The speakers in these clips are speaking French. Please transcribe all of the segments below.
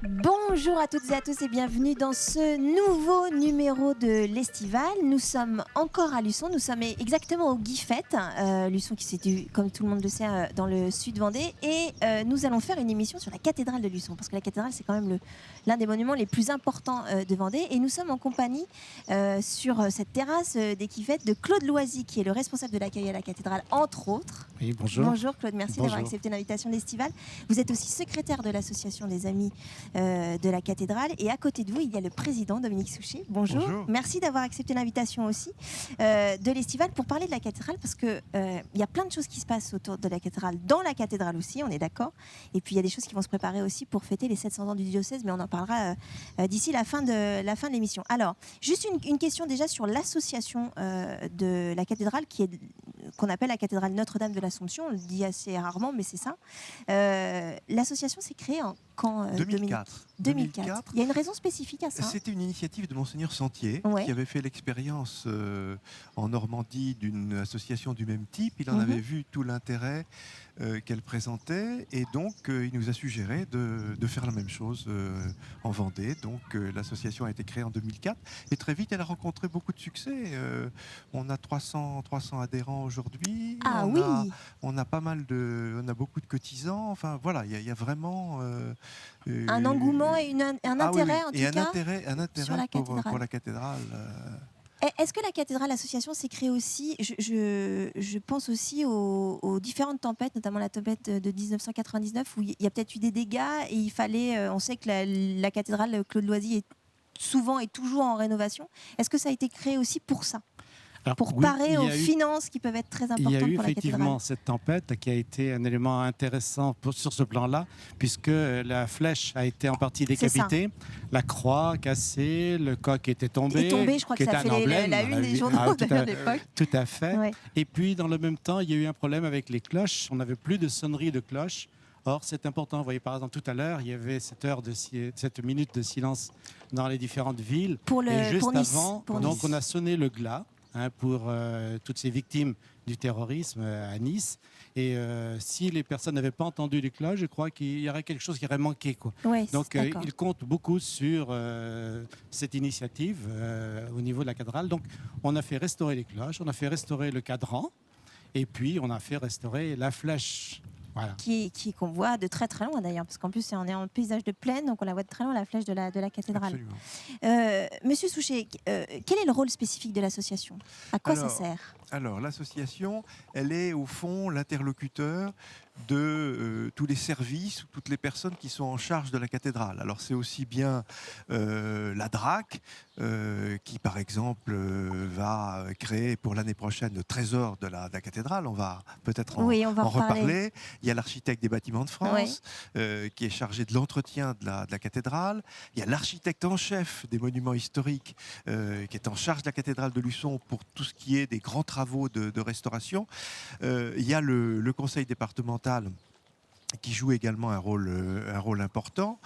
Bonjour à toutes et à tous et bienvenue dans ce nouveau numéro de l'Estival. Nous sommes encore à Luçon, nous sommes exactement au Guifette. Luçon qui se situe, comme tout le monde le sait, dans le sud Vendée. Et nous allons faire une émission sur la cathédrale de Luçon, parce que la cathédrale c'est quand même l'un des monuments les plus importants de Vendée. Et nous sommes en compagnie sur cette terrasse des Guifettes de Claude Loisy, qui est le responsable de l'accueil à la cathédrale, entre autres. Oui, bonjour. Bonjour Claude, merci d'avoir accepté l'invitation de l'Estival. Vous êtes aussi secrétaire de l'association des Amis de la cathédrale, et à côté de vous il y a le président Dominique Souchet. Bonjour. Merci d'avoir accepté l'invitation aussi de l'Estival pour parler de la cathédrale, parce que il y a plein de choses qui se passent autour de la cathédrale, dans la cathédrale aussi, on est d'accord, et puis il y a des choses qui vont se préparer aussi pour fêter les 700 ans du diocèse, mais on en parlera d'ici la fin de l'émission. Alors juste une question déjà sur l'association de la cathédrale, qu'on appelle la cathédrale Notre-Dame de l'Assomption. On le dit assez rarement, mais c'est ça. L'association s'est créée quand 2004. 2004. Il y a une raison spécifique à ça? C'était une initiative de Monseigneur Sentier, qui avait fait l'expérience en Normandie d'une association du même type. Il en avait vu tout l'intérêt qu'elle présentait, et donc il nous a suggéré de faire la même chose en Vendée. Donc l'association a été créée en 2004, et très vite elle a rencontré beaucoup de succès. On a 300 adhérents aujourd'hui. On a pas mal on a beaucoup de cotisants. Enfin voilà, il y a vraiment un engouement et un intérêt un intérêt pour la cathédrale. Est-ce que la cathédrale association s'est créée aussi, je pense aussi aux différentes tempêtes, notamment la tempête de 1999, où il y a peut-être eu des dégâts et il fallait, on sait que la cathédrale Claude Loisy est souvent et toujours en rénovation. Est-ce que ça a été créé aussi pour ça? Alors, pour parer aux finances qui peuvent être très importantes pour la cathédrale. Il y a eu effectivement cette tempête qui a été un élément intéressant sur ce plan-là, puisque la flèche a été en partie décapitée, la croix cassée, le coq était tombé. Je crois que ça a fait la une des journaux de l'époque. Tout à fait. Ouais. Et puis, dans le même temps, il y a eu un problème avec les cloches. On n'avait plus de sonnerie de cloches. Or, c'est important. Vous voyez, par exemple, tout à l'heure, il y avait cette minute de silence dans les différentes villes. Et juste avant, on a sonné le glas. Pour toutes ces victimes du terrorisme à Nice. Et si les personnes n'avaient pas entendu les cloches, je crois qu'il y aurait quelque chose qui aurait manqué. Oui, donc ils comptent beaucoup sur cette initiative au niveau de la cathédrale. Donc on a fait restaurer les cloches, on a fait restaurer le cadran, et puis on a fait restaurer la flèche. Voilà. Qu'on voit de très très loin d'ailleurs, parce qu'en plus on est en paysage de plaine, donc on la voit de très loin, la flèche de la cathédrale. Monsieur Souchet, quel est le rôle spécifique de l'association? À quoi ça sert? Alors l'association, elle est au fond l'interlocuteur de tous les services ou toutes les personnes qui sont en charge de la cathédrale. Alors c'est aussi bien la DRAC qui par exemple va créer pour l'année prochaine le trésor de la cathédrale. On va peut-être en reparler. Il y a l'architecte des bâtiments de France qui est chargé de l'entretien de la cathédrale. Il y a l'architecte en chef des monuments historiques qui est en charge de la cathédrale de Luçon pour tout ce qui est des grands travaux de restauration. Il y a le conseil départemental qui joue également un rôle important,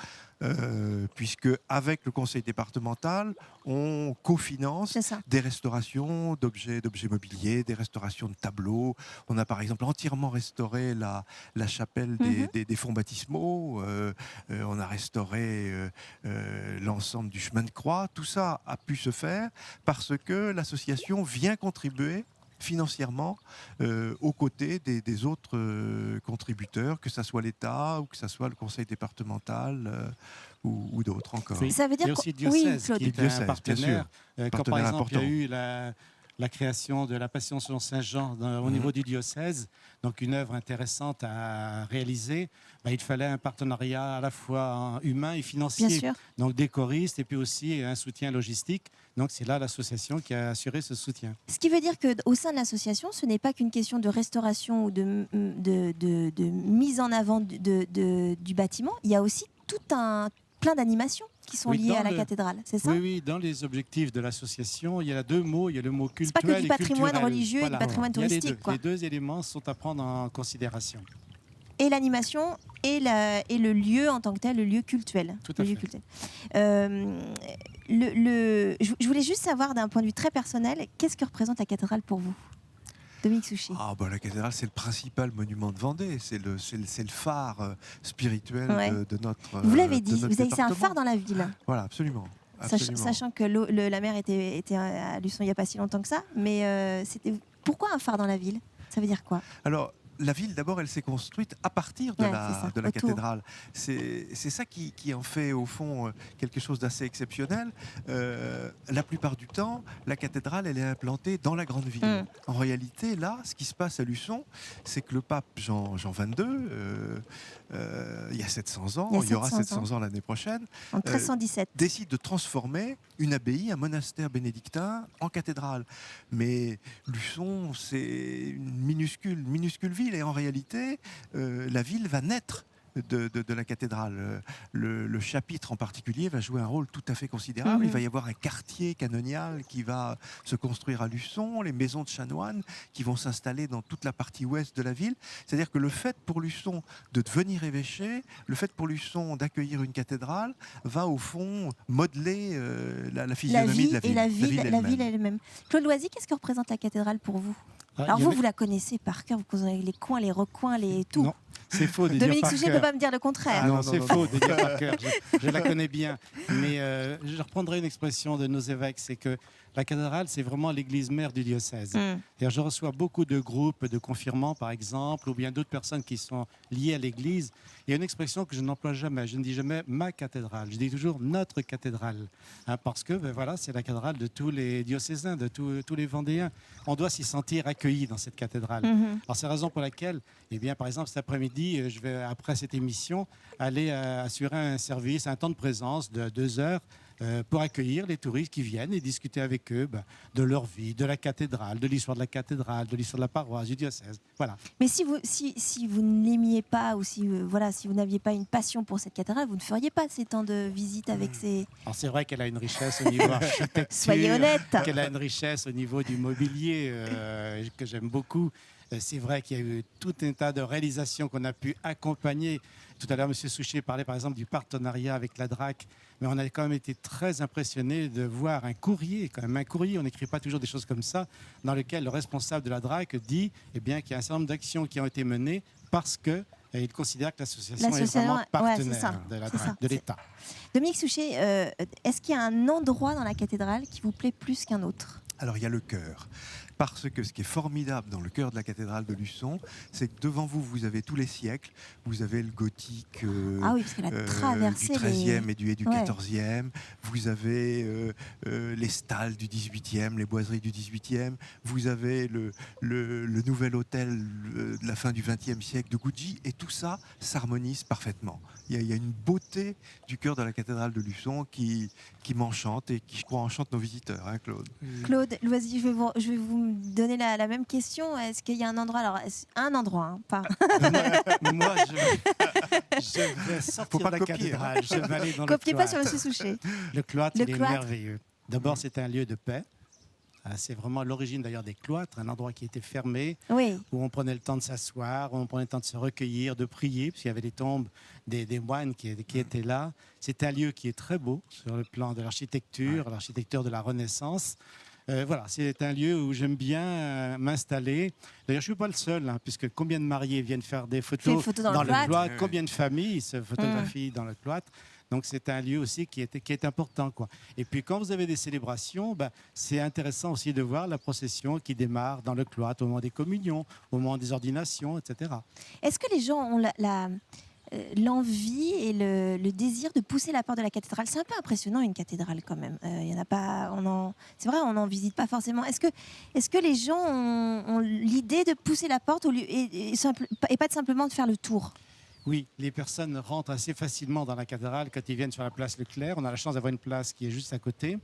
puisque avec le conseil départemental, on cofinance des restaurations d'objets mobiliers, des restaurations de tableaux. On a par exemple entièrement restauré la chapelle des fonds baptismaux. On a restauré l'ensemble du chemin de croix. Tout ça a pu se faire parce que l'association vient contribuer financièrement aux côtés des autres contributeurs, que ce soit l'État ou que ce soit le conseil départemental ou d'autres encore. Ça veut dire il y a aussi le diocèse qui est un partenaire. Quand par exemple important. Il y a eu la création de la Passion selon Saint Jean au niveau du diocèse, donc une œuvre intéressante à réaliser, il fallait un partenariat à la fois humain et financier, donc des choristes et puis aussi un soutien logistique. Donc c'est là l'association qui a assuré ce soutien. Ce qui veut dire qu'au sein de l'association, ce n'est pas qu'une question de restauration ou de mise en avant du bâtiment, il y a aussi plein d'animations qui sont liées à la cathédrale, c'est ça? Oui, dans les objectifs de l'association, il y a deux mots, il y a le mot cultuel et culturel. C'est pas que du patrimoine religieux et du patrimoine touristique. Les deux éléments sont à prendre en considération. Et l'animation et le lieu en tant que tel, le lieu cultuel. Tout à fait. Je voulais juste savoir d'un point de vue très personnel, qu'est-ce que représente la cathédrale pour vous? Dominique Souchet. La cathédrale, c'est le principal monument de Vendée. C'est le phare spirituel de notre Vous l'avez dit, vous avez c'est un département. phare dans la ville. Voilà, absolument. Sachant que la mer était à Luçon il n'y a pas si longtemps que ça. Mais pourquoi un phare dans la ville? Ça veut dire quoi? Alors, la ville, d'abord, elle s'est construite à partir de la cathédrale. C'est ça qui en fait, au fond, quelque chose d'assez exceptionnel. La plupart du temps, la cathédrale, elle est implantée dans la grande ville. En réalité, là, ce qui se passe à Luçon, c'est que le pape Jean XXII, il y a 700 ans, il y aura 700 ans l'année prochaine, en 1317, décide de transformer une abbaye, un monastère bénédictin, en cathédrale. Mais Luçon, c'est une minuscule ville. Et en réalité, la ville va naître de la cathédrale. Le chapitre en particulier va jouer un rôle tout à fait considérable. Il va y avoir un quartier canonial qui va se construire à Luçon, les maisons de chanoines qui vont s'installer dans toute la partie ouest de la ville. C'est-à-dire que le fait pour Luçon de devenir évêché, le fait pour Luçon d'accueillir une cathédrale, va au fond modeler la physionomie de la ville. Et la ville elle-même. Claude Loisy, qu'est-ce que représente la cathédrale pour vous? Alors vous la connaissez par cœur, vous connaissez les coins, les recoins, tout. Non, c'est faux de dire Dominique par Souchet ne peut pas me dire le contraire. Non, c'est faux de dire par cœur. Je la connais bien. Mais je reprendrai une expression de nos évêques, c'est que la cathédrale, c'est vraiment l'église mère du diocèse. Je reçois beaucoup de groupes de confirmants, par exemple, ou bien d'autres personnes qui sont liées à l'église. Il y a une expression que je n'emploie jamais. Je ne dis jamais ma cathédrale. Je dis toujours notre cathédrale. Parce que c'est la cathédrale de tous les diocésains, de tous les Vendéens. On doit s'y sentir accueillis dans cette cathédrale. Alors, c'est la raison pour laquelle, par exemple, cet après-midi, je vais, après cette émission, aller assurer un service, un temps de présence de 2 heures pour accueillir les touristes qui viennent et discuter avec eux de leur vie, de la cathédrale, de l'histoire de la cathédrale, de l'histoire de la paroisse, du diocèse. Voilà. Mais si vous ne l'aimiez pas ou si vous n'aviez pas une passion pour cette cathédrale, vous ne feriez pas ces temps de visite avec ces... Alors c'est vrai qu'elle a une richesse au niveau architecture. Soyez honnête. Qu'elle a une richesse au niveau du mobilier que j'aime beaucoup. C'est vrai qu'il y a eu tout un tas de réalisations qu'on a pu accompagner. Tout à l'heure, M. Souchet parlait par exemple du partenariat avec la DRAC, mais on a quand même été très impressionnés de voir un courrier, on n'écrit pas toujours des choses comme ça, dans lequel le responsable de la DRAC dit qu'il y a un certain nombre d'actions qui ont été menées parce qu'il considère que l'association est vraiment partenaire de la DRAC, de l'État. Dominique Souchet, est-ce qu'il y a un endroit dans la cathédrale qui vous plaît plus qu'un autre? Alors, il y a le chœur. Parce que ce qui est formidable dans le cœur de la cathédrale de Luçon, c'est que devant vous, vous avez tous les siècles. Vous avez le gothique parce qu'elle a traversé du XIIIe et du XIVe. Vous avez les stalles du XVIIIe, les boiseries du XVIIIe. Vous avez le nouvel hôtel de la fin du XXe siècle de Gucci. Et tout ça s'harmonise parfaitement. Il y a une beauté du cœur de la cathédrale de Luçon qui m'enchante et qui, je crois, enchante nos visiteurs, Claude. Claude Loisy, je vais vous donner la même question. Est-ce qu'il y a un endroit, pas... Moi, je vais sortir de la cathédrale. Je vais aller dans le cloître. Copiez pas sur M. Souchet. Le cloître, il est merveilleux. D'abord, c'est un lieu de paix. C'est vraiment l'origine d'ailleurs des cloîtres, un endroit qui était fermé, où on prenait le temps de s'asseoir, où on prenait le temps de se recueillir, de prier, puisqu'il y avait les tombes des moines qui étaient là. C'est un lieu qui est très beau sur le plan de l'architecture, l'architecture de la Renaissance. C'est un lieu où j'aime bien m'installer. D'ailleurs, je ne suis pas le seul, puisque combien de mariés viennent faire des photos dans le cloître, combien de familles se photographient dans le cloître. Donc, c'est un lieu aussi qui est important, quoi. Et puis, quand vous avez des célébrations, c'est intéressant aussi de voir la procession qui démarre dans le cloître au moment des communions, au moment des ordinations, etc. Est-ce que les gens ont l'envie et le désir de pousser la porte de la cathédrale? C'est un peu impressionnant, une cathédrale, quand même. Y en a pas, c'est vrai, on n'en visite pas forcément. Est-ce que les gens ont l'idée de pousser la porte et pas simplement de faire le tour? Oui, les personnes rentrent assez facilement dans la cathédrale quand ils viennent sur la place Leclerc. On a la chance d'avoir une place qui est juste à côté.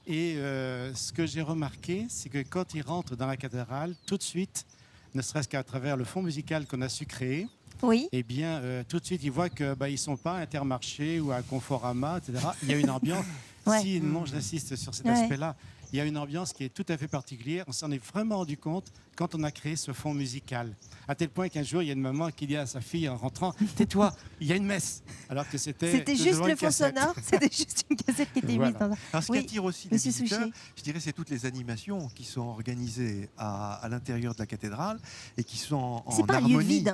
Et ce que j'ai remarqué, c'est que quand ils rentrent dans la cathédrale, tout de suite, ne serait-ce qu'à travers le fond musical qu'on a su créer, tout de suite, ils voient qu'ils ne sont pas à Intermarché ou à Conforama, etc. Il y a une ambiance. J'insiste sur cet aspect-là. Il y a une ambiance qui est tout à fait particulière. On s'en est vraiment rendu compte quand on a créé ce fonds musical. À tel point qu'un jour, il y a une maman qui dit à sa fille en rentrant, tais-toi, il y a une messe. Alors que c'était juste le fond sonore, c'était juste une cassette qui était mise dans un... Alors, ce qui attire aussi les visiteurs, Souchet, je dirais, c'est toutes les animations qui sont organisées à l'intérieur de la cathédrale et qui sont en harmonie,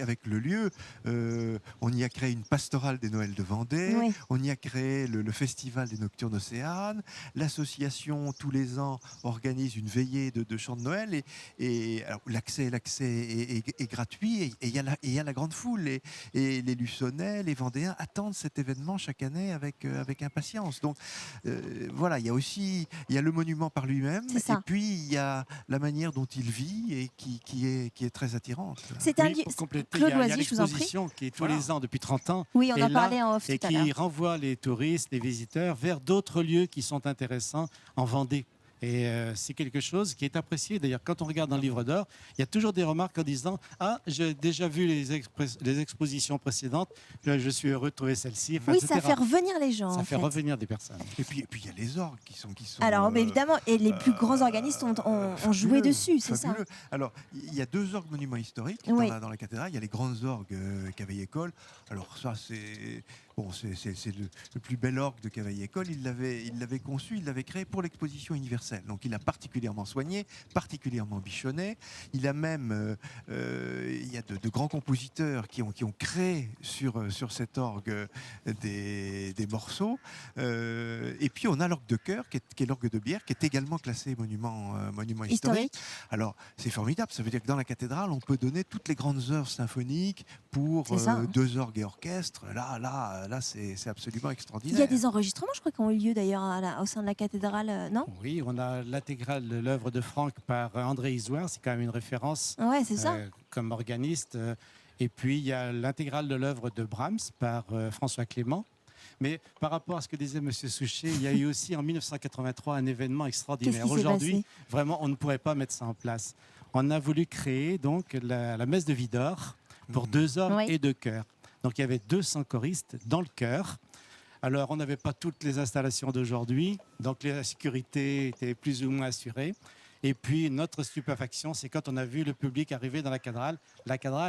avec le lieu. On y a créé une pastorale des Noëls de Vendée, on y a créé le festival des Nocturnes Océanes, l'association tous les ans organise une veillée de chants de Noël et alors, l'accès est gratuit et il y a la grande foule et les Luçonnais, les Vendéens attendent cet événement chaque année avec impatience. Donc voilà, il y a le monument par lui-même et puis il y a la manière dont il vit et qui est très attirante. C'est un lieu. Pour compléter, Claude il y a Loisy, je vous en prie. l'exposition qui est tous les ans depuis 30 ans. Oui, on en parlait en off et tout à l'heure. qui renvoie les touristes, les visiteurs vers d'autres lieux qui sont intéressants en Vendée. Et c'est quelque chose qui est apprécié. D'ailleurs, quand on regarde dans le livre d'or, il y a toujours des remarques en disant « Ah, j'ai déjà vu les expositions précédentes, je suis heureux de trouver celle-ci. » Oui, ça fait revenir les gens. Ça fait revenir des personnes. Et puis il y a les orgues qui sont alors, évidemment, et les plus grands organistes ont joué dessus, c'est ça. Alors, il y a 2 orgues monuments historiques dans la cathédrale. Il y a les grandes orgues Cavaillé-Coll. Alors ça, c'est le plus bel orgue de Cavaillé-Coll. Il l'avait conçu, il l'avait créé pour l'exposition universelle. Donc il a particulièrement soigné, particulièrement bichonné. Il a même, il y a de grands compositeurs qui ont créé sur cet orgue des morceaux. Et puis on a l'orgue de chœur, qui est l'orgue de Bière, qui est également classé monument historique. Alors c'est formidable, ça veut dire que dans la cathédrale, on peut donner toutes les grandes œuvres symphoniques pour 2 orgues et orchestres. Là, c'est absolument extraordinaire. Il y a des enregistrements, je crois, qui ont eu lieu d'ailleurs au sein de la cathédrale, non ? Oui, on a l'intégrale de l'œuvre de Franck par André Isoire, c'est quand même une référence comme organiste. Et puis il y a l'intégrale de l'œuvre de Brahms par François Clément. Mais par rapport à ce que disait M. Souchet, il y a eu aussi en 1983 un événement extraordinaire. Aujourd'hui, vraiment, on ne pourrait pas mettre ça en place. On a voulu créer donc la messe de Widor pour 2 orgues et 2 chœurs. Donc il y avait 200 choristes dans le chœur. Alors, on n'avait pas toutes les installations d'aujourd'hui, donc la sécurité était plus ou moins assurée. Et puis, notre stupéfaction, c'est quand on a vu le public arriver dans la cathédrale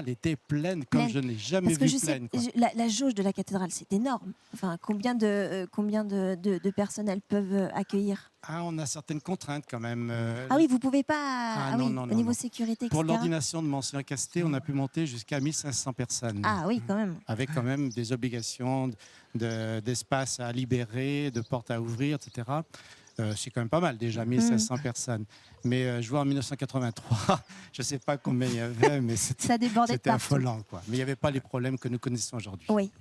était pleine comme je n'ai jamais vu pleine. La jauge de la cathédrale, c'est énorme. Enfin, combien de personnes elles peuvent accueillir ? On a certaines contraintes quand même. Ah oui, vous ne pouvez pas... non, au niveau sécurité, etc. Pour l'ordination de Monsieur Casté, on a pu monter jusqu'à 1500 personnes. Ah oui, quand même. Avec quand même des obligations d'espace à libérer, de portes à ouvrir, etc. C'est quand même pas mal déjà, 1500 personnes. Mais je vois en 1983, je ne sais pas combien il y avait, mais c'était affolant, quoi. Mais il n'y avait pas les problèmes que nous connaissons aujourd'hui. Oui.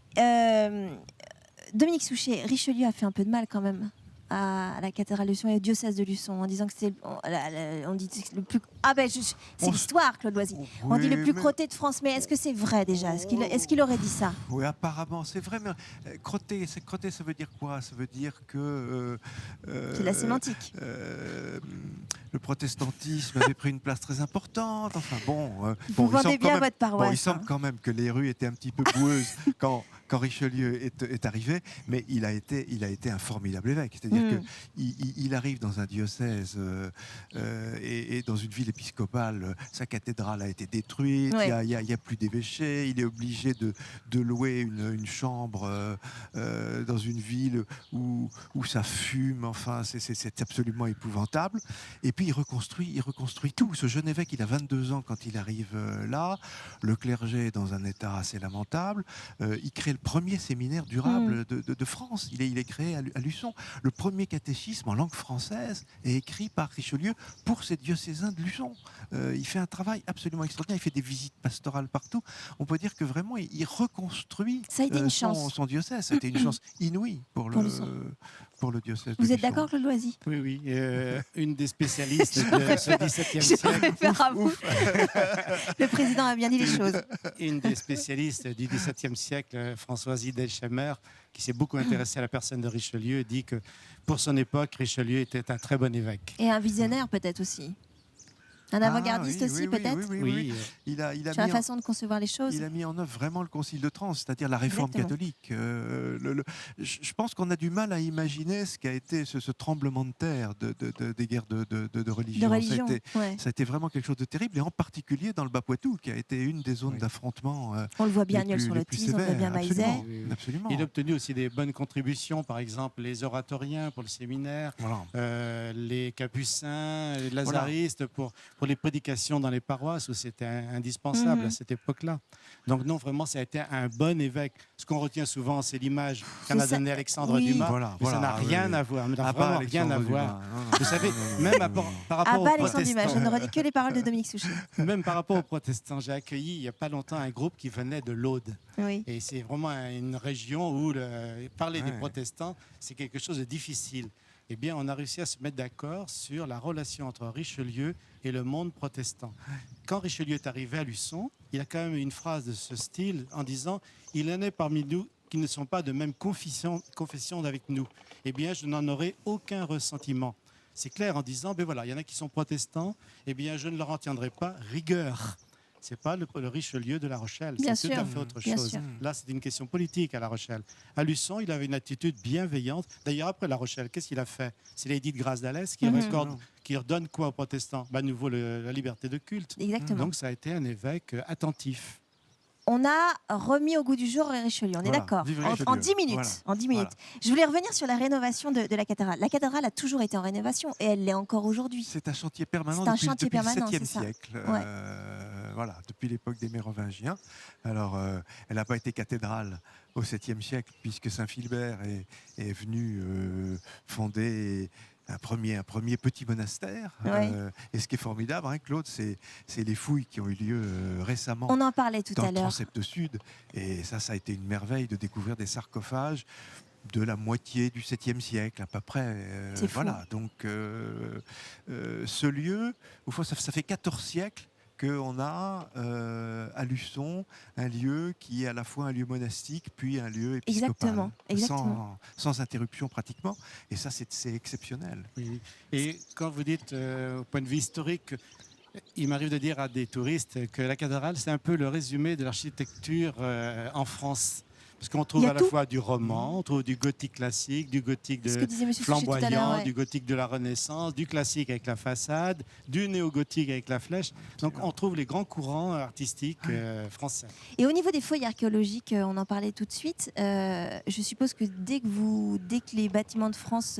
Dominique Souchet, Richelieu a fait un peu de mal quand même à la cathédrale de Luçon et au diocèse de Luçon en disant que c'était on dit le plus c'est l'histoire, Claude Loisy. On dit le plus crotté de France, mais est-ce que c'est vrai déjà? Est-ce qu'il aurait dit ça? Oui, apparemment c'est vrai, mais crotté, ça veut dire quoi? Ça veut dire que c'est la sémantique. Le protestantisme avait pris une place très importante. Enfin vous vendez bien votre paroisse. Il semble quand même que les rues étaient un petit peu boueuses quand Richelieu est arrivé, mais il a été un formidable évêque. C'est-à-dire qu'il arrive dans un diocèse et dans une ville épiscopale, sa cathédrale a été détruite, il n'y a plus d'évêché, il est obligé de louer une chambre dans une ville où ça fume, enfin c'est absolument épouvantable. Et puis il reconstruit tout. Ce jeune évêque, il a 22 ans quand il arrive là, le clergé est dans un état assez lamentable, il crée le premier séminaire durable de France. Il est créé à Luçon. Le premier catéchisme en langue française est écrit par Richelieu pour ses diocésains de Luçon. Il fait un travail absolument extraordinaire. Il fait des visites pastorales partout. On peut dire que vraiment, il reconstruit son diocèse. Ça a été une chance inouïe pour le diocèse. Vous êtes d'accord, Claude Loisy? Oui. Une des spécialistes de ce XVIIe siècle. Je préfère à vous. Le président a bien dit les choses. Une des spécialistes du XVIIe siècle, Françoise Delchemer, qui s'est beaucoup intéressée à la personne de Richelieu, dit que pour son époque, Richelieu était un très bon évêque. Et un visionnaire peut-être aussi. Un avant-gardiste aussi, peut-être. Oui. Il a sur la façon de concevoir les choses. Il a mis en œuvre vraiment le Concile de Trente, c'est-à-dire la réforme catholique. je pense qu'on a du mal à imaginer ce qu'a été ce tremblement de terre des guerres de religion. Ça a été vraiment quelque chose de terrible, et en particulier dans le Bas-Poitou, qui a été une des zones d'affrontement. On le voit bien à Nieul-sur-le-Thys, on le voit bien à Maizet. Absolument. Il a obtenu aussi des bonnes contributions, par exemple les oratoriens pour le séminaire, les capucins, les lazaristes pour les prédications dans les paroisses, où c'était indispensable à cette époque-là. Donc non, vraiment, ça a été un bon évêque. Ce qu'on retient souvent, c'est l'image qu'en a donnée Alexandre Dumas, mais ça n'a rien à voir, vraiment rien à voir. Vous savez, même par rapport aux protestants... Je ne redis que les paroles de Dominique Souchet. Même par rapport aux protestants, j'ai accueilli il n'y a pas longtemps un groupe qui venait de l'Aude. Oui. Et c'est vraiment une région où parler des protestants, c'est quelque chose de difficile. Eh bien, on a réussi à se mettre d'accord sur la relation entre Richelieu et le monde protestant. Quand Richelieu est arrivé à Luçon, il a quand même une phrase de ce style en disant « Il y en a parmi nous qui ne sont pas de même confession avec nous. Eh bien, je n'en aurai aucun ressentiment. » C'est clair en disant, ben voilà, il y en a qui sont protestants, eh bien, je ne leur en tiendrai pas rigueur. Ce n'est pas le Richelieu de La Rochelle, c'est tout à fait autre chose. Là, c'est une question politique à La Rochelle. À Luçon, il avait une attitude bienveillante. D'ailleurs, après La Rochelle, qu'est-ce qu'il a fait? C'est l'édit de Grâce d'Alès qui redonne quoi aux protestants? À nouveau, la liberté de culte. Exactement. Donc, ça a été un évêque attentif. On a remis au goût du jour Richelieu, on est d'accord, en 10 minutes. Voilà. En 10 minutes. Je voulais revenir sur la rénovation de la cathédrale. La cathédrale a toujours été en rénovation et elle l'est encore aujourd'hui. C'est un chantier permanent depuis le 7e siècle. Depuis l'époque des Mérovingiens. Alors, elle n'a pas été cathédrale au 7e siècle, puisque Saint-Philbert est venu fonder un premier petit monastère. Et ce qui est formidable, Claude, c'est les fouilles qui ont eu lieu récemment. On en parlait tout dans à l'heure. le transept sud. Et ça a été une merveille de découvrir des sarcophages de la moitié du 7e siècle, à peu près. Voilà. Donc, ce lieu, au fond, ça fait 14 siècles qu'on a à Luçon un lieu qui est à la fois un lieu monastique puis un lieu épiscopal. Exactement. Sans interruption pratiquement. Et ça, c'est exceptionnel. Oui. Et quand vous dites, au point de vue historique, il m'arrive de dire à des touristes que la cathédrale, c'est un peu le résumé de l'architecture en France. Parce qu'on trouve à la fois du roman, on trouve du gothique classique, du gothique flamboyant, du gothique de la Renaissance, du classique avec la façade, du néo-gothique avec la flèche. Donc on trouve les grands courants artistiques français. Et au niveau des fouilles archéologiques, on en parlait tout de suite. Je suppose que dès que les bâtiments de France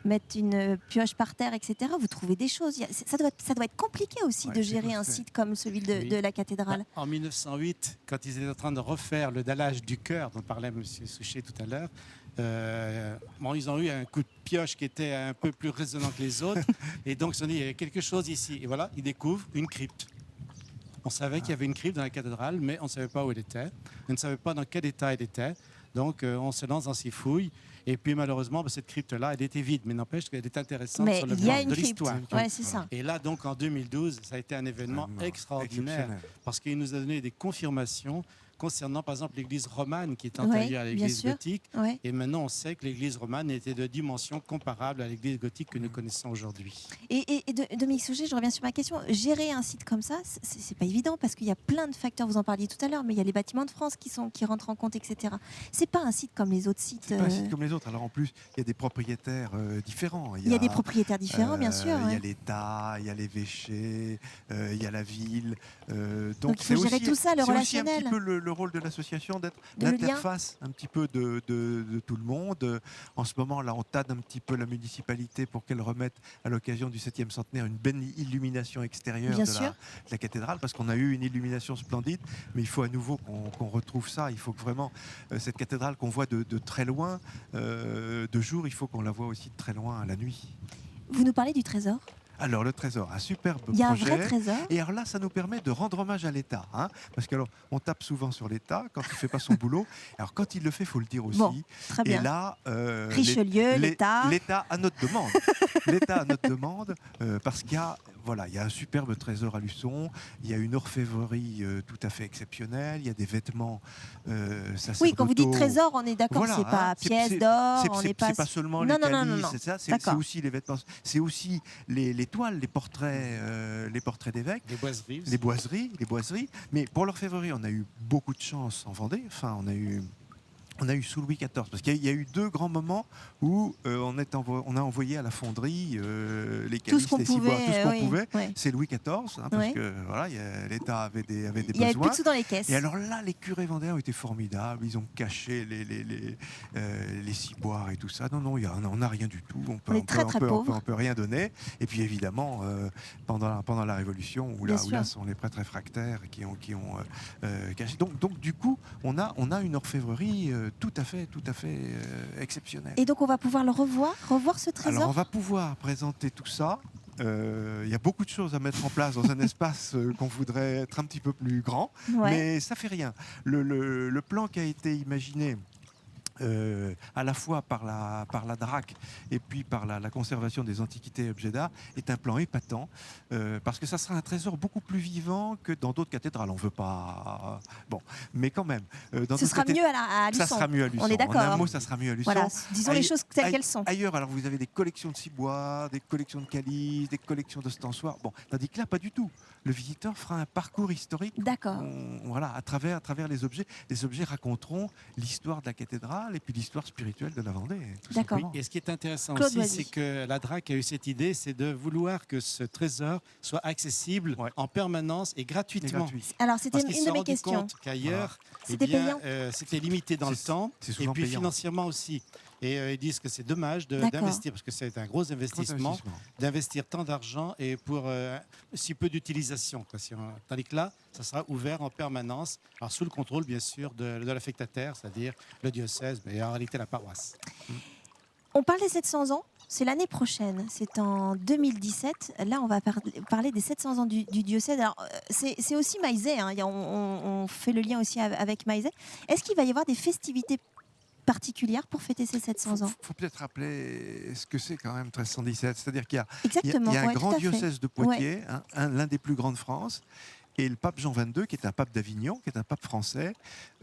mettent une pioche par terre, etc., vous trouvez des choses. Ça doit être compliqué aussi de gérer un site comme celui de la cathédrale. En 1908, quand ils étaient en train de refaire le dallage du chœur, dont parlait M. Souchet tout à l'heure, ils ont eu un coup de pioche qui était un peu plus résonnant que les autres. Et donc, ils ont dit, il y a quelque chose ici. Et voilà, ils découvrent une crypte. On savait qu'il y avait une crypte dans la cathédrale, mais on ne savait pas où elle était. On ne savait pas dans quel état elle était. Donc, on se lance dans ces fouilles. Et puis, malheureusement, cette crypte-là, elle était vide. Mais n'empêche qu'elle est intéressante sur le plan de l'histoire. Ouais, c'est ça. Et là, donc, en 2012, ça a été un événement extraordinaire. Parce qu'il nous a donné des confirmations concernant par exemple l'église romane qui est antérieure à l'église gothique. Et maintenant, on sait que l'église romane était de dimension comparable à l'église gothique que nous connaissons aujourd'hui. Et Dominique Souchet, je reviens sur ma question. Gérer un site comme ça, c'est pas évident parce qu'il y a plein de facteurs. Vous en parliez tout à l'heure, mais il y a les bâtiments de France qui rentrent en compte, etc. C'est pas un site comme les autres sites. C'est pas un site comme les autres. Alors en plus, il y a des propriétaires différents. Il y a des propriétaires différents, bien sûr. Il y a l'État, il y a l'évêché, il y a la ville. Donc il faut gérer tout ça, le relationnel. C'est aussi un petit peu le rôle de l'association d'être l'interface un petit peu de tout le monde. En ce moment, là, on tâte un petit peu la municipalité pour qu'elle remette à l'occasion du 7e centenaire une belle illumination extérieure de la cathédrale, parce qu'on a eu une illumination splendide, mais il faut à nouveau qu'on retrouve ça. Il faut que vraiment cette cathédrale qu'on voit de très loin, de jour, il faut qu'on la voit aussi de très loin à la nuit. Vous nous parlez du trésor ? Alors, le trésor, un superbe projet. Il y a un vrai trésor. Et alors là, ça nous permet de rendre hommage à l'État. Parce qu'on tape souvent sur l'État quand il ne fait pas son boulot. Alors, quand il le fait, il faut le dire aussi. Bon, très bien. Et là, Richelieu, l'État. L'État à notre demande. L'État à notre demande, parce qu'il y a... Voilà, il y a un superbe trésor à Luçon, il y a une orfèvrerie tout à fait exceptionnelle, il y a des vêtements sacerdotaux. Oui, quand vous dites trésor, on est d'accord, c'est pas pièces d'or, c'est pas seulement les calices, c'est ça, c'est aussi les vêtements, c'est aussi les toiles, les portraits d'évêques, les boiseries. Mais pour l'orfèvrerie, on a eu beaucoup de chance en Vendée. Enfin, on a eu On a eu sous Louis XIV, parce qu'il y a eu 2 grands moments où on a envoyé à la fonderie les calices, les ciboires, tout ce qu'on pouvait. Oui. C'est Louis XIV, parce que voilà, l'État avait des besoins. Il n'y avait plus de sous dans les caisses. Et alors là, les curés vendéens ont été formidables. Ils ont caché les ciboires et tout ça. Non, on n'a rien du tout. On peut rien donner. Et puis évidemment, pendant la Révolution, où là sont les prêtres réfractaires qui ont caché. Donc du coup, on a une orfèvrerie tout à fait exceptionnel. Et donc on va pouvoir le revoir ce trésor. Alors on va pouvoir présenter tout ça. Il y a beaucoup de choses à mettre en place dans un espace qu'on voudrait être un petit peu plus grand, mais ça fait rien. Le plan qui a été imaginé à la fois par la DRAC et puis par la conservation des antiquités et objets d'art est un plan épatant parce que ça sera un trésor beaucoup plus vivant que dans d'autres cathédrales. On veut pas... Bon, mais quand même. Ce sera mieux à Luçon. Ça sera mieux à Luçon. On est d'accord. En un mot, ça sera mieux à Luçon. Voilà, disons les choses telles qu'elles sont. Ailleurs, alors vous avez des collections de ciboires, des collections de calices, des collections d'ostensoirs. Bon, tandis que là, pas du tout. Le visiteur fera un parcours historique. D'accord. Voilà, à travers les objets. Les objets raconteront l'histoire de la cathédrale et puis l'histoire spirituelle de la Vendée. D'accord. Oui, et ce qui est intéressant aussi, c'est que la DRAC a eu cette idée, c'est de vouloir que ce trésor soit accessible en permanence et gratuitement. Alors c'était une de mes questions. Compte qu'ailleurs, c'était payant. C'était limité dans le temps et puis financièrement aussi. Et ils disent que c'est dommage d'investir, parce que c'est un gros investissement, d'investir tant d'argent et pour si peu d'utilisation. Tandis que là, ça sera ouvert en permanence, alors sous le contrôle bien sûr de l'affectataire, c'est-à-dire le diocèse, mais en réalité la paroisse. On parle des 700 ans, c'est l'année prochaine, c'est en 2017. Là, on va parler des 700 ans du diocèse. Alors, c'est aussi Maillezais, hein. On fait le lien aussi avec Maillezais. Est-ce qu'il va y avoir des festivités particulière pour fêter ces 700 ans? Il faut peut-être rappeler ce que c'est quand même 1317. C'est-à-dire qu'il y a un grand diocèse de Poitiers, l'un des plus grands de France, et le pape Jean XXII, qui est un pape d'Avignon, qui est un pape français,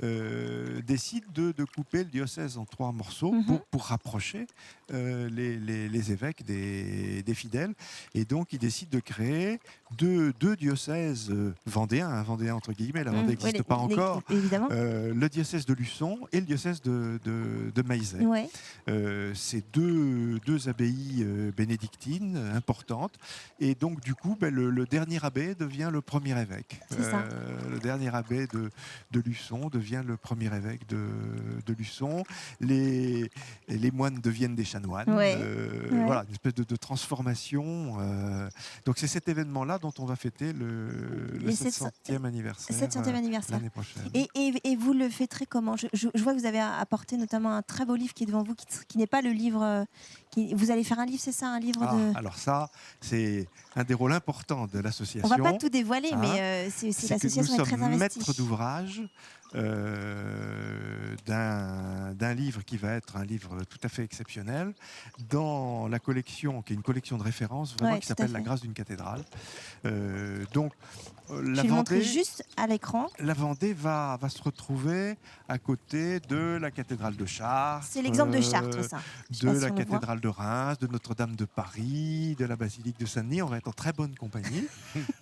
décide de couper le diocèse en 3 morceaux pour rapprocher les évêques des fidèles. Et donc, il décide de créer deux diocèses vendéens, un vendéen entre guillemets, la Vendée n'existe pas encore, le diocèse de Luçon et le diocèse de Maillezais. Ouais. C'est deux abbayes bénédictines importantes. Et donc, du coup, le dernier abbé devient le premier évêque. Le dernier abbé de Luçon devient le premier évêque de Luçon. Les moines deviennent des chanoines. Voilà, une espèce de transformation. Donc c'est cet événement-là dont on va fêter le 700e anniversaire l'année prochaine. Et vous le fêterez comment? Je vois que vous avez apporté notamment un très beau livre qui est devant vous, qui n'est pas le livre... Vous allez faire un livre, c'est ça, un livre de... Alors ça, c'est un des rôles importants de l'association. On ne va pas tout dévoiler, mais l'association est très investie. Nous sommes maîtres d'ouvrage d'un livre qui va être un livre tout à fait exceptionnel dans la collection, qui est une collection de référence vraiment, qui s'appelle La Grâce d'une cathédrale. Donc, je vais le montrer juste à l'écran. La Vendée va se retrouver à côté de la cathédrale de Chartres. C'est l'exemple de Chartres, ça. De la cathédrale de Reims, de Notre-Dame de Paris, de la basilique de Saint-Denis. On va être en très bonne compagnie.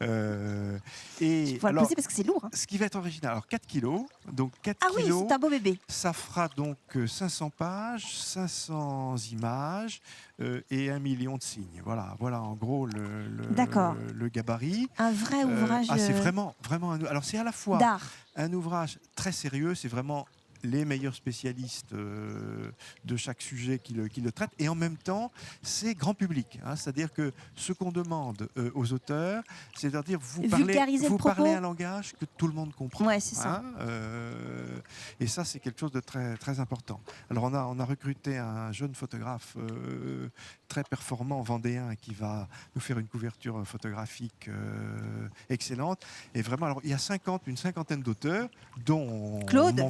Il faut le poser parce que c'est lourd. Ce qui va être original, alors 4 kilos. Donc 4 kilos, oui, c'est un beau bébé. Ça fera donc 500 pages, 500 images et 1 million de signes. Voilà en gros le gabarit. Un vrai ouvrage. C'est vraiment alors c'est à la fois d'art. Un ouvrage très sérieux, c'est vraiment les meilleurs spécialistes de chaque sujet qui le traitent. Et en même temps, c'est grand public. C'est-à-dire que ce qu'on demande aux auteurs, c'est-à-dire vous parlez un langage que tout le monde comprend. Ouais, c'est ça. Et ça, c'est quelque chose de très, très important. Alors, on a recruté un jeune photographe très performant vendéen qui va nous faire une couverture photographique excellente. Et vraiment, alors, il y a une cinquantaine d'auteurs, dont Claude.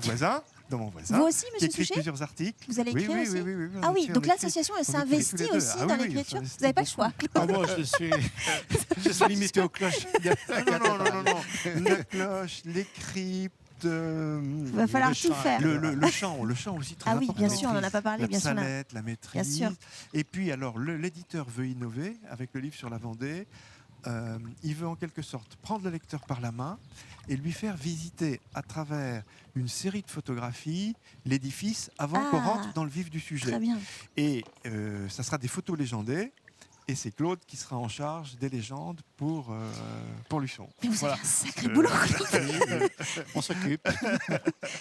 mon voisin. Vous aussi, monsieur Qui écrit Suchet, plusieurs articles. Vous allez écrire aussi. Oui. Ah oui, donc l'association s'investit aussi dans l'écriture. Vous n'avez pas le choix. Moi, je suis limité aux cloches. Non. La cloche, les cryptes. Il va falloir tout faire. Le chant aussi très important. Ah oui, bien sûr, on n'en a pas parlé. La psalette, la maîtrise. Bien sûr. Et puis, alors, l'éditeur veut innover avec le livre sur la Vendée il veut en quelque sorte prendre le lecteur par la main et lui faire visiter à travers une série de photographies l'édifice avant qu'on rentre dans le vif du sujet. Très bien. Et ça sera des photos légendées. Et c'est Claude qui sera en charge des légendes pour Luçon. Mais vous avez un sacré boulot, Claude. On s'occupe.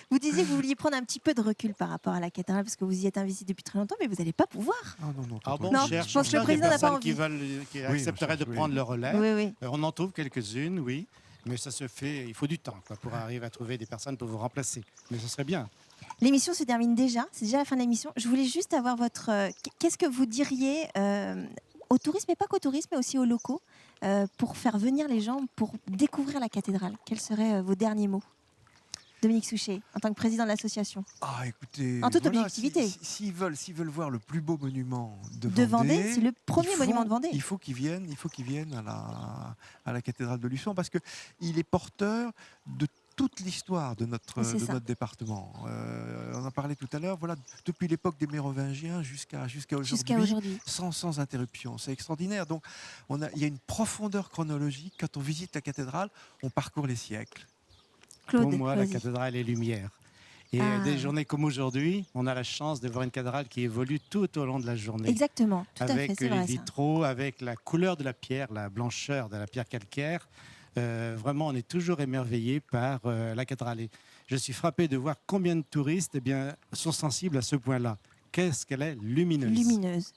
Vous disiez que vous vouliez prendre un petit peu de recul par rapport à la cathédrale parce que vous y êtes investi depuis très longtemps, mais vous n'allez pas pouvoir. Ah non, non, Ah bon, Non, cherche je pense que le des président n'a pas personnes envie. qui accepteraient de prendre le relais. Oui, oui. On en trouve quelques-unes, oui. Mais ça se fait, il faut du temps pour arriver à trouver des personnes pour vous remplacer. Mais ce serait bien. L'émission se termine déjà, c'est déjà la fin de l'émission. Je voulais juste avoir votre... Qu'est-ce que vous diriez aux touristes, mais pas qu'aux touristes, mais aussi aux locaux, pour faire venir les gens, pour découvrir la cathédrale? Quels seraient vos derniers mots, Dominique Souchet, en tant que président de l'association? Ah, écoutez, en toute objectivité. S'ils veulent voir le plus beau monument de Vendée, c'est le premier monument de Vendée. Il faut qu'ils viennent à la cathédrale de Luçon parce qu'il est porteur de toute l'histoire de notre département. On en parlait tout à l'heure, voilà, depuis l'époque des Mérovingiens jusqu'à aujourd'hui, sans interruption. C'est extraordinaire. Donc, il y a une profondeur chronologique. Quand on visite la cathédrale, on parcourt les siècles. Claude, pour moi, la cathédrale est lumière. Et des journées comme aujourd'hui, on a la chance de voir une cathédrale qui évolue tout au long de la journée. Exactement, tout à fait, avec les vitraux, avec la couleur de la pierre, la blancheur de la pierre calcaire. Vraiment, on est toujours émerveillé par la cathédrale. Et je suis frappé de voir combien de touristes sont sensibles à ce point-là. Qu'est-ce qu'elle est lumineuse.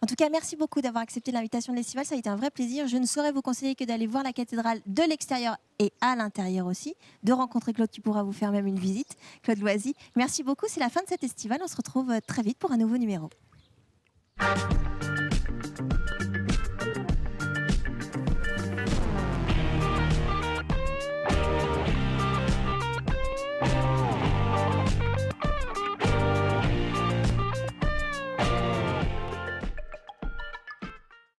En tout cas, merci beaucoup d'avoir accepté l'invitation de l'Estival. Ça a été un vrai plaisir. Je ne saurais vous conseiller que d'aller voir la cathédrale de l'extérieur et à l'intérieur aussi, de rencontrer Claude qui pourra vous faire même une visite. Claude Loisy, merci beaucoup. C'est la fin de cet Estival. On se retrouve très vite pour un nouveau numéro.